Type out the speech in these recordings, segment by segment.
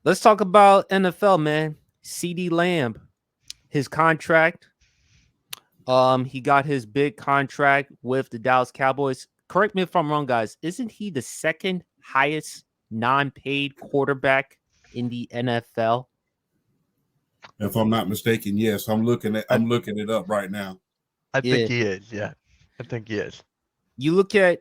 Let's talk about NFL, man. CeeDee Lamb, his contract. He got his big contract with the Dallas Cowboys. Correct me if I'm wrong, guys. Isn't he the second highest non-paid quarterback in the NFL? If I'm not mistaken, yes. I, I'm looking it up right now. I think Yeah. he is. Yeah, I think he is. You look at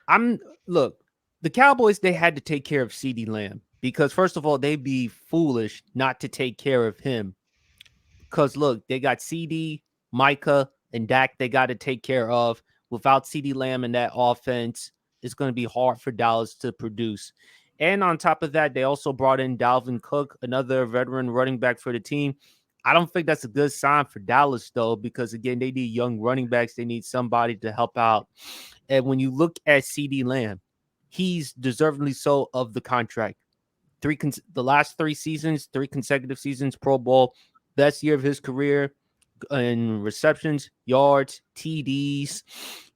I'm look, the Cowboys, they had to take care of CeeDee Lamb because first of all, they'd be foolish not to take care of him. Because look, they got CD, Micah, and Dak they got to take care of. Without CD Lamb in that offense, it's going to be hard for Dallas to produce. And on top of that, they also brought in Dalvin Cook, another veteran running back for the team. I don't think that's a good sign for Dallas, though, because again, they need young running backs. They need somebody to help out. And when you look at CD Lamb, he's deservedly so of the contract. The last 3 seasons, 3 consecutive seasons, Pro Bowl, best year of his career in receptions, yards, TDs.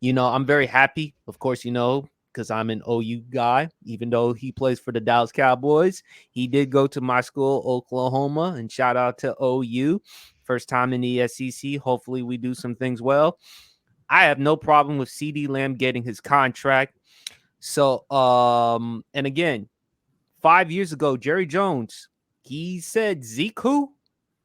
I'm very happy, of course, because I'm an OU guy, even though he plays for the Dallas Cowboys. He did go to my school, Oklahoma, and shout out to OU. First time in the SEC. Hopefully, we do some things well. I have no problem with CD Lamb getting his contract. So, and again, 5 years ago, Jerry Jones, he said Zeke who?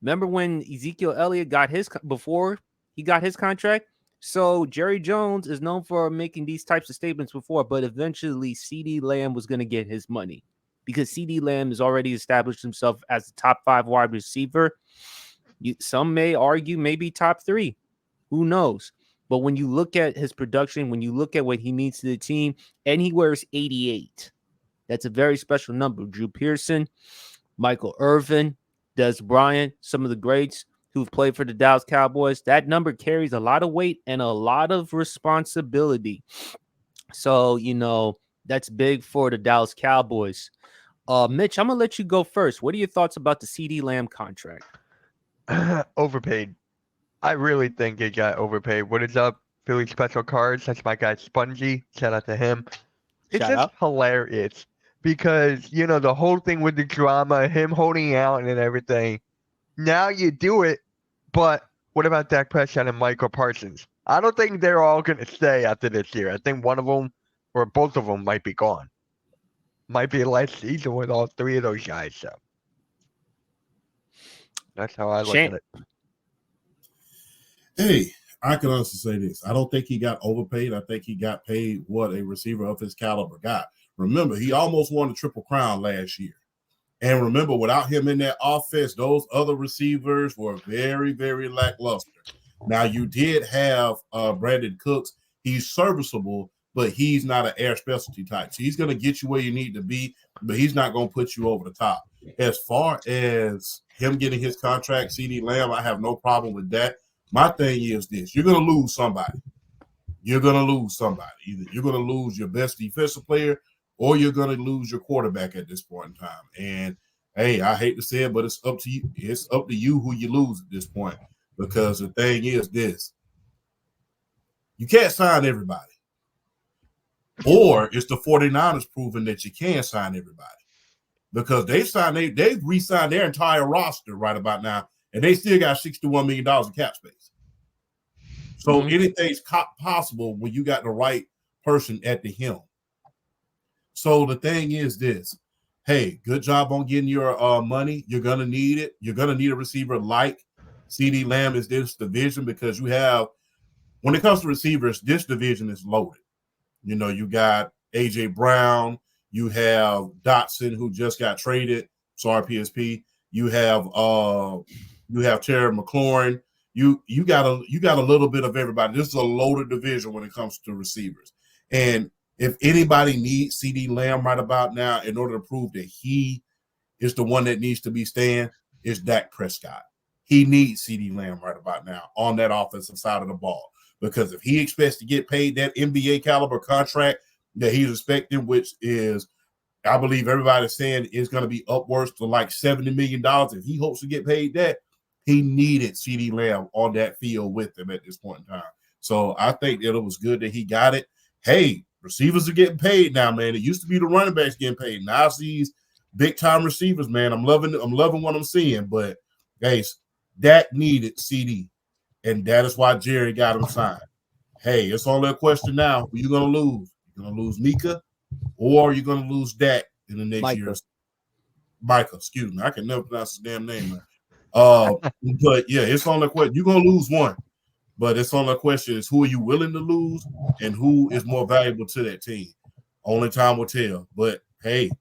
Remember when Ezekiel Elliott got before he got his contract? So Jerry Jones is known for making these types of statements before, but eventually CD Lamb was going to get his money because CD Lamb has already established himself as the top 5 wide receiver. Some may argue maybe top 3. Who knows? But when you look at his production, when you look at what he means to the team, and he wears 88. That's a very special number. Drew Pearson, Michael Irvin, Des Bryant, some of the greats who've played for the Dallas Cowboys. That number carries a lot of weight and a lot of responsibility. So, that's big for the Dallas Cowboys. Mitch, I'm going to let you go first. What are your thoughts about the CD Lamb contract? Overpaid. I really think he got overpaid. What is up, Philly Special Cards? That's my guy Spongy. Shout out to him. It's Shout just out. hilarious because the whole thing with the drama, him holding out and everything. Now you do it, but what about Dak Prescott and Michael Parsons? I don't think they're all going to stay after this year. I think one of them or both of them might be gone. Might be a last season with all 3 of those guys. So that's how I look at it. Hey, I can also say this. I don't think he got overpaid. I think he got paid what a receiver of his caliber got. Remember, he almost won the Triple Crown last year. And remember, without him in that offense, those other receivers were very, very lackluster. Now, you did have Brandon Cooks. He's serviceable, but he's not an air specialty type. So he's going to get you where you need to be, but he's not going to put you over the top. As far as him getting his contract, CeeDee Lamb, I have no problem with that. My thing is this. You're going to lose somebody. You're going to lose somebody. Either you're going to lose your best defensive player or you're going to lose your quarterback at this point in time. And, hey, I hate to say it, but it's up to you. It's up to you who you lose at this point because the thing is this. You can't sign everybody. Or it's the 49ers proving that you can sign everybody because they've re-signed their entire roster right about now, and they still got $61 million in cap space. So anything's possible when you got the right person at the helm. So the thing is this. Hey, good job on getting your money. You're going to need it. You're going to need a receiver like CeeDee Lamb is this division because you have, when it comes to receivers, this division is loaded. You got A.J. Brown. You have Dotson, who just got traded. Sorry, PSP. You have Terry McLaurin. You got a little bit of everybody. This is a loaded division when it comes to receivers. And if anybody needs CeeDee Lamb right about now in order to prove that he is the one that needs to be staying, is Dak Prescott. He needs CeeDee Lamb right about now on that offensive side of the ball. Because if he expects to get paid that NBA caliber contract that he's expecting, which is, I believe everybody's saying is going to be upwards to like $70 million. If he hopes to get paid that, he needed CeeDee Lamb on that field with him at this point in time. So I think that it was good that he got it. Hey, receivers are getting paid now, man. It used to be the running backs getting paid. Now it's these big time receivers, man. I'm loving what I'm seeing. But guys, Dak needed CeeDee, and that is why Jerry got him signed. Hey, it's only a question now. Who you gonna lose? You're gonna lose Mika, or you're gonna lose Dak in the next year. Micah, excuse me. I can never pronounce his damn name, man. But yeah, it's only a question. You're gonna lose one, but it's only a question is who are you willing to lose and who is more valuable to that team. Only time will tell. But hey, if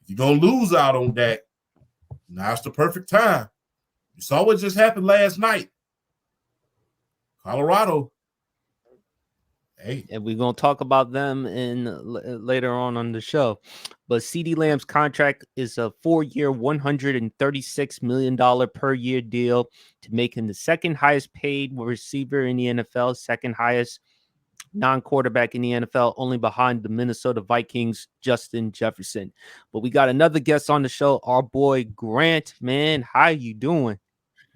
you're gonna lose out on Dak, now's the perfect time. You saw what just happened last night. Colorado. Hey. And we're going to talk about them later on the show. But CeeDee Lamb's contract is a 4-year, $136 million per year deal to make him the second highest paid receiver in the NFL, second highest non-quarterback in the NFL, only behind the Minnesota Vikings, Justin Jefferson. But we got another guest on the show, our boy Grant. Man, how you doing?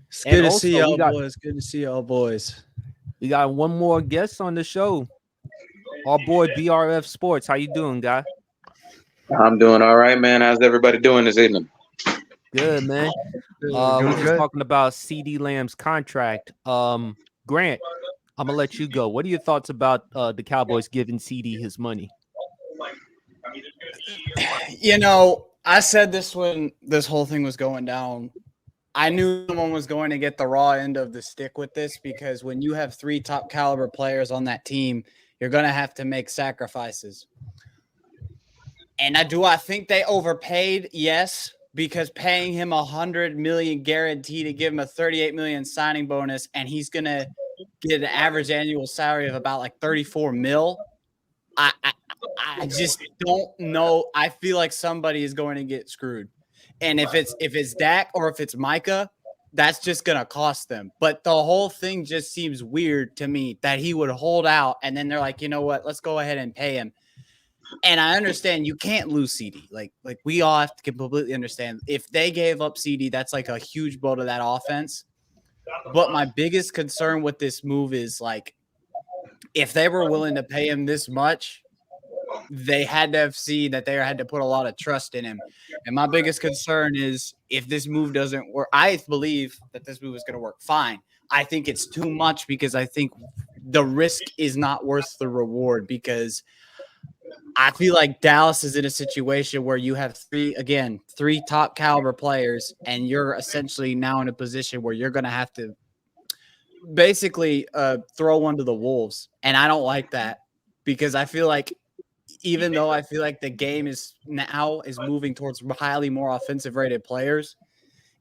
It's good to see y'all boys. Good to see y'all boys. We got one more guest on the show. Our boy BRF Sports. How you doing, guy? I'm doing all right, man. How's everybody doing this evening? Good, man. We're just talking about CeeDee Lamb's contract. Grant, I'm gonna let you go. What are your thoughts about the Cowboys giving CeeDee his money? You know, I said this when this whole thing was going down. I knew someone was going to get the raw end of the stick with this because when you have 3 top caliber players on that team, you're going to have to make sacrifices. And I think they overpaid? Yes, because paying him $100 million guarantee to give him a $38 million signing bonus, and he's going to get an average annual salary of about like $34 million. I just don't know. I feel like somebody is going to get screwed. And if it's Dak or if it's Micah, that's just going to cost them. But the whole thing just seems weird to me that he would hold out and then they're like, you know what, let's go ahead and pay him. And I understand you can't lose CeeDee. Like we all have to completely understand. If they gave up CeeDee, that's like a huge blow to that offense. But my biggest concern with this move is like, if they were willing to pay him this much, they had to have seen that they had to put a lot of trust in him. And my biggest concern is if this move doesn't work, I believe that this move is going to work fine. I think it's too much because I think the risk is not worth the reward because I feel like Dallas is in a situation where you have 3 top caliber players and you're essentially now in a position where you're going to have to basically throw one to the wolves. And I don't like that because I feel like even though I feel like the game is moving towards highly more offensive rated players,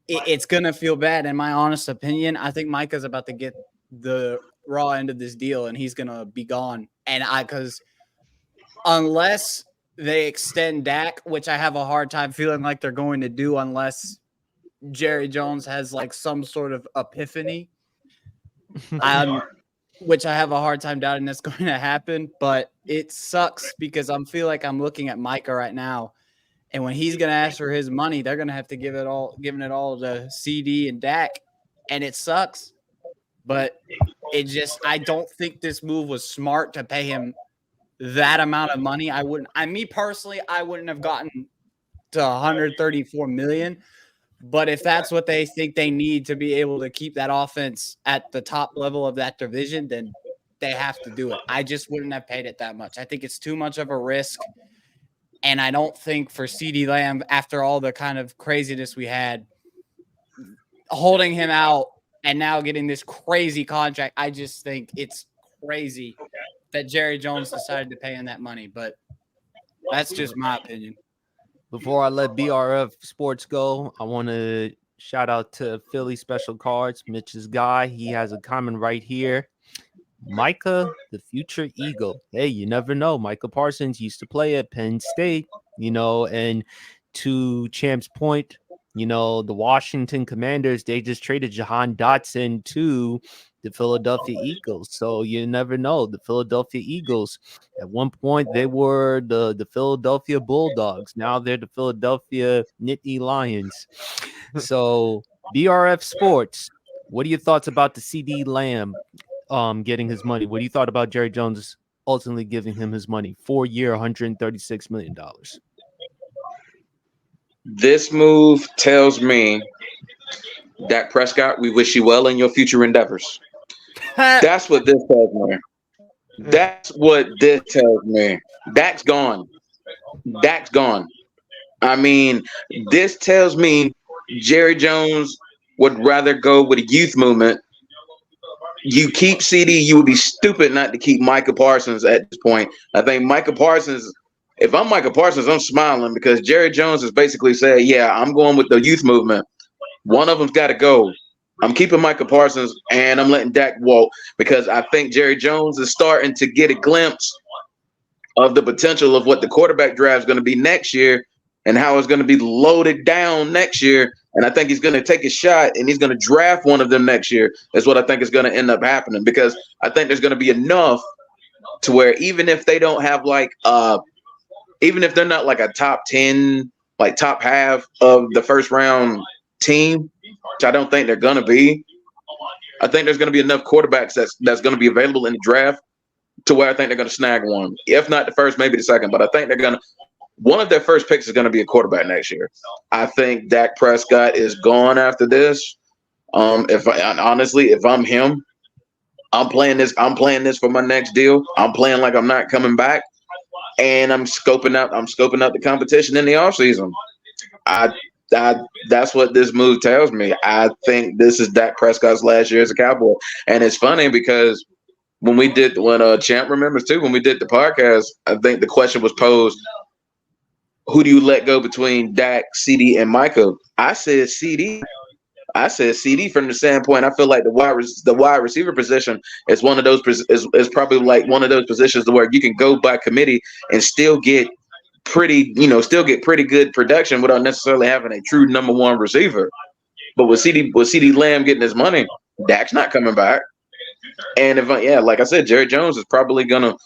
it's going to feel bad. In my honest opinion, I think Micah's about to get the raw end of this deal and he's going to be gone. And because unless they extend Dak, which I have a hard time feeling like they're going to do unless Jerry Jones has like some sort of epiphany, which I have a hard time doubting that's going to happen, but it sucks because I feel like I'm looking at Micah right now. And when he's going to ask for his money, they're going to have to giving it all to CeeDee and Dak. And it sucks, but I don't think this move was smart to pay him that amount of money. I wouldn't have gotten to 134 million. But if that's what they think they need to be able to keep that offense at the top level of that division, then they have to do it. I just wouldn't have paid it that much. I think it's too much of a risk. And I don't think for CeeDee Lamb, after all the kind of craziness we had, holding him out and now getting this crazy contract, I just think it's crazy that Jerry Jones decided to pay him that money. But that's just my opinion. Before I let BRF Sports go, I want to shout out to Philly Special Cards, Mitch's guy. He has a comment right here. Micah, the future Eagle. Hey, you never know. Micah Parsons used to play at Penn State, and to Champ's point, the Washington Commanders, they just traded Jahan Dotson to the Philadelphia Eagles. So you never know. The Philadelphia Eagles, at one point, they were the Philadelphia Bulldogs. Now they're the Philadelphia Nittany Lions. So BRF Sports, what are your thoughts about the CeeDee Lamb getting his money? What do you thought about Jerry Jones ultimately giving him his money? 4-year, $136 million. This move tells me, Dak Prescott, we wish you well in your future endeavors. That's what this tells me. That's what this tells me. Dak's gone. Dak's gone. I mean, this tells me Jerry Jones would rather go with a youth movement. You keep CeeDee, you would be stupid not to keep Micah Parsons at this point. I think Micah Parsons, if I'm Micah Parsons, I'm smiling because Jerry Jones has basically said, yeah, I'm going with the youth movement. One of them's got to go. I'm keeping Micah Parsons and I'm letting Dak walk because I think Jerry Jones is starting to get a glimpse of the potential of what the quarterback draft is going to be next year and how it's going to be loaded down next year. And I think he's going to take a shot and he's going to draft one of them next year. Is what I think is going to end up happening because I think there's going to be enough to where even if they don't have even if they're not like a top 10, like top half of the first round team, which I don't think they're going to be, I think there's going to be enough quarterbacks that's going to be available in the draft to where I think they're going to snag one. If not the first, maybe the second. But I think they're going to – one of their first picks is going to be a quarterback next year. I think Dak Prescott is gone after this. Honestly, if I'm him, I'm playing this for my next deal. I'm playing like I'm not coming back. And I'm scoping out the competition in the offseason. That's what this move tells me. I think this is Dak Prescott's last year as a Cowboy. And it's funny because when Champ remembers too, when we did the podcast, I think the question was posed, who do you let go between Dak, CeeDee, and Micah? I said CeeDee. From the standpoint, I feel like the wide receiver position is one of those is probably like one of those positions where you can go by committee and still get pretty good production without necessarily having a true number one receiver. But with CeeDee Lamb getting his money, Dak's not coming back. And like I said, Jerry Jones is probably gonna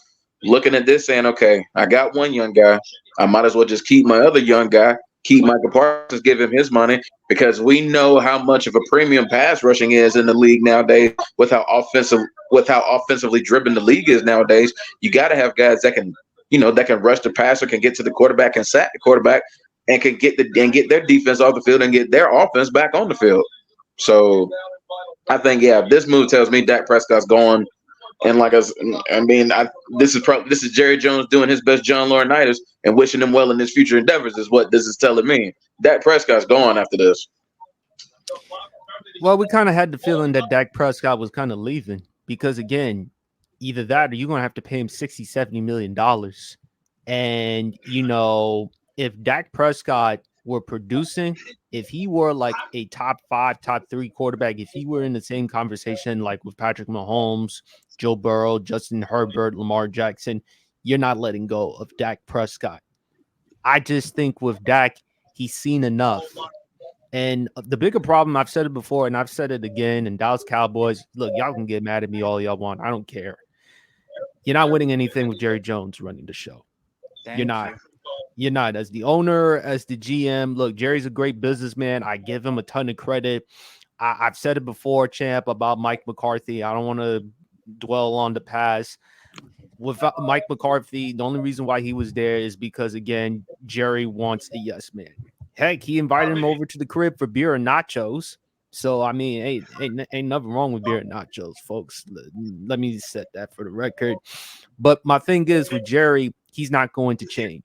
looking at this saying, okay, I got one young guy. I might as well just keep my other young guy, keep Micah Parsons, give him his money, because we know how much of a premium pass rushing is in the league nowadays with how offensively driven the league is nowadays. You got to have guys that can rush the passer, can get to the quarterback and sack the quarterback, and can get their defense off the field and get their offense back on the field. So I think, this move tells me Dak Prescott's going. And this is Jerry Jones doing his best John Laurinaitis and wishing him well in his future endeavors is what this is telling me. Dak Prescott's gone after this. Well, we kind of had the feeling that Dak Prescott was kind of leaving because, again, either that or you're going to have to pay him $60-70 million. And, if Dak Prescott were producing, if he were like a top 5, top 3 quarterback, if he were in the same conversation like with Patrick Mahomes, Joe Burrow, Justin Herbert, Lamar Jackson, you're not letting go of Dak Prescott. I just think with Dak, he's seen enough. And the bigger problem, I've said it before and I've said it again, and Dallas Cowboys, look, y'all can get mad at me all y'all want. I don't care. You're not winning anything with Jerry Jones running the show. You're not. You're not. As the owner, as the GM, look, Jerry's a great businessman. I give him a ton of credit. I've said it before, Champ, about Mike McCarthy. I don't want to dwell on the past. With Mike McCarthy, the only reason why he was there is because, again, Jerry wants a yes man. Heck, he invited him over to the crib for beer and nachos. So, I mean, ain't nothing wrong with beer and nachos, folks. Let me set that for the record. But my thing is, with Jerry, he's not going to change.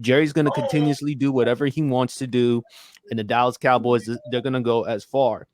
Jerry's going to continuously do whatever he wants to do, and the Dallas Cowboys, they're going to go as far.